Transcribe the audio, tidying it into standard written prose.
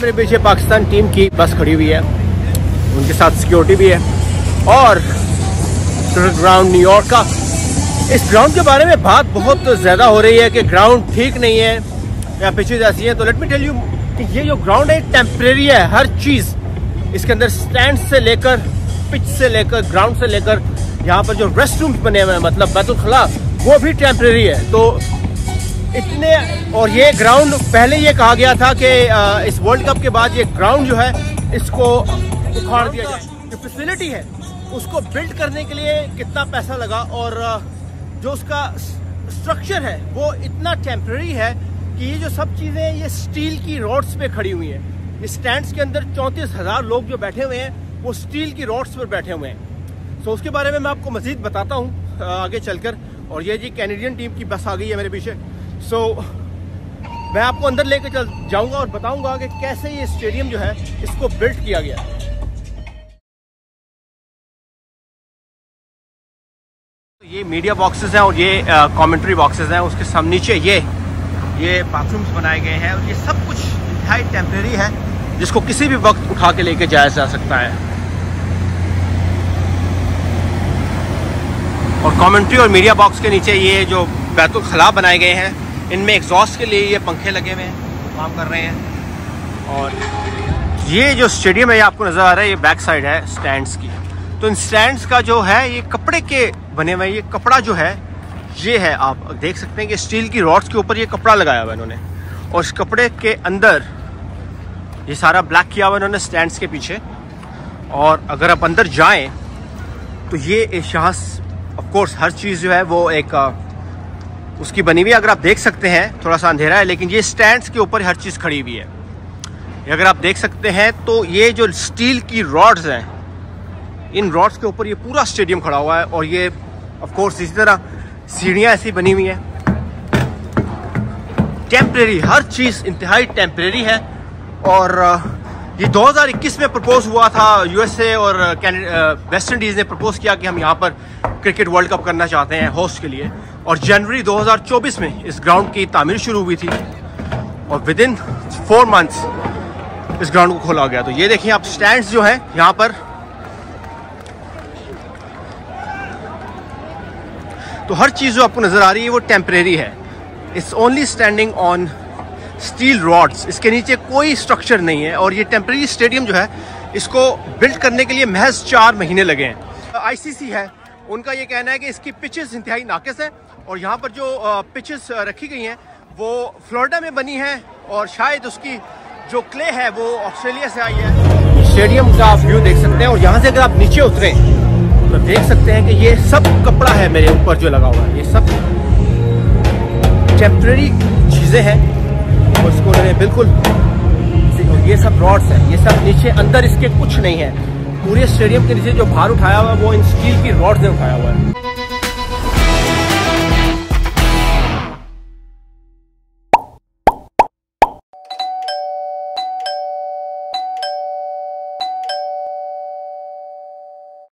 मेरे पीछे पाकिस्तान टीम की बस खड़ी हुई है, उनके साथ सिक्योरिटी भी है। और ग्राउंड न्यूयॉर्क का, इस ग्राउंड के बारे में बात बहुत ज़्यादा हो रही है कि ग्राउंड ठीक नहीं है या पिचेज ऐसी है। तो लेट मी टेल यू कि ये जो ग्राउंड है टेम्परेरी है। हर चीज़ इसके अंदर, स्टैंड से लेकर, पिच से लेकर, ग्राउंड से लेकर, यहाँ पर जो रेस्ट रूम्स बने हुए हैं मतलब बैतुल खला, वो भी टेम्परेरी है। तो इतने, और ये ग्राउंड पहले ये कहा गया था कि इस वर्ल्ड कप के बाद ये ग्राउंड जो है इसको उखाड़ दिया जाए। जो फैसिलिटी है उसको बिल्ड करने के लिए कितना पैसा लगा, और जो उसका स्ट्रक्चर है वो इतना टेम्परेरी है कि ये जो सब चीज़ें ये स्टील की रॉड्स पे खड़ी हुई हैं। इस स्टैंड्स के अंदर 34,000 लोग जो बैठे हुए हैं वो स्टील की रॉड्स पर बैठे हुए हैं। सो उसके बारे में मैं आपको मज़ीद बताता हूँ आगे चलकर। और ये जी कैनेडियन टीम की बस आ गई है मेरे पीछे। सो मैं आपको अंदर लेकर चल जाऊंगा और बताऊंगा कि कैसे ये स्टेडियम जो है इसको बिल्ड किया गया। ये मीडिया बॉक्सेस हैं और ये कमेंट्री बॉक्सेस हैं। उसके सब नीचे ये बाथरूम्स बनाए गए हैं और ये सब कुछ हाई टेम्परेरी है जिसको किसी भी वक्त उठा के लेके जाया जा सकता है। और कमेंट्री और मीडिया बॉक्स के नीचे ये जो बैतुल खला बनाए गए हैं, इनमें एग्जॉस्ट के लिए ये पंखे लगे हुए हैं, काम कर रहे हैं। और ये जो स्टेडियम है ये आपको नज़र आ रहा है, ये बैक साइड है स्टैंड्स की। तो इन स्टैंड्स का जो है ये कपड़े के बने हुए हैं। ये कपड़ा जो है ये है, आप देख सकते हैं कि स्टील की रॉड्स के ऊपर ये कपड़ा लगाया हुआ है इन्होंने, और इस कपड़े के अंदर ये सारा ब्लैक किया हुआ इन्होंने स्टैंड्स के पीछे। और अगर आप अंदर जाएं तो ये यहाँ ऑफ कोर्स हर चीज़ जो है वो एक उसकी बनी हुई है। अगर आप देख सकते हैं, थोड़ा सा अंधेरा है लेकिन ये स्टैंड्स के ऊपर हर चीज़ खड़ी हुई है। अगर आप देख सकते हैं तो ये जो स्टील की रॉड्स हैं, इन रॉड्स के ऊपर ये पूरा स्टेडियम खड़ा हुआ है। और ये ऑफ कोर्स इसी तरह सीढ़ियाँ ऐसी बनी हुई हैं। टेम्परेरी, हर चीज़ इंतहाई टेम्परेरी है। और ये 2021 में प्रपोज हुआ था, यूएसए और वेस्ट इंडीज़ ने प्रपोज किया कि हम यहाँ पर क्रिकेट वर्ल्ड कप करना चाहते हैं होस्ट के लिए। और जनवरी 2024 में इस ग्राउंड की तामीर शुरू हुई थी और विद इन 4 मंथ्स इस ग्राउंड को खोला गया। तो ये देखिए आप स्टैंड्स जो हैं यहाँ पर, तो हर चीज़ जो आपको नज़र आ रही है वो टेम्परेरी है। It's only standing on steel rods, इसके नीचे कोई स्ट्रक्चर नहीं है। और ये टेम्परेरी स्टेडियम जो है इसको बिल्ड करने के लिए महज 4 महीने लगे हैं। आईसीसी है, उनका ये कहना है कि इसकी पिचेस इंतहाई नाकिस है। और यहाँ पर जो पिचेस रखी गई हैं वो फ्लोरिडा में बनी हैं और शायद उसकी जो क्ले है वो ऑस्ट्रेलिया से आई है। स्टेडियम का आप व्यू देख सकते हैं और यहाँ से अगर आप नीचे उतरें तो देख सकते हैं कि ये सब कपड़ा है मेरे ऊपर जो लगा हुआ है, ये सब टेम्परेरी चीज़ें हैं। और इसको उन्होंने बिल्कुल, ये सब रॉड्स हैं, ये सब नीचे, अंदर इसके कुछ नहीं है। पूरे स्टेडियम के नीचे जो भार उठाया हुआ है वो इन स्टील की रॉड्स ने उठाया हुआ है।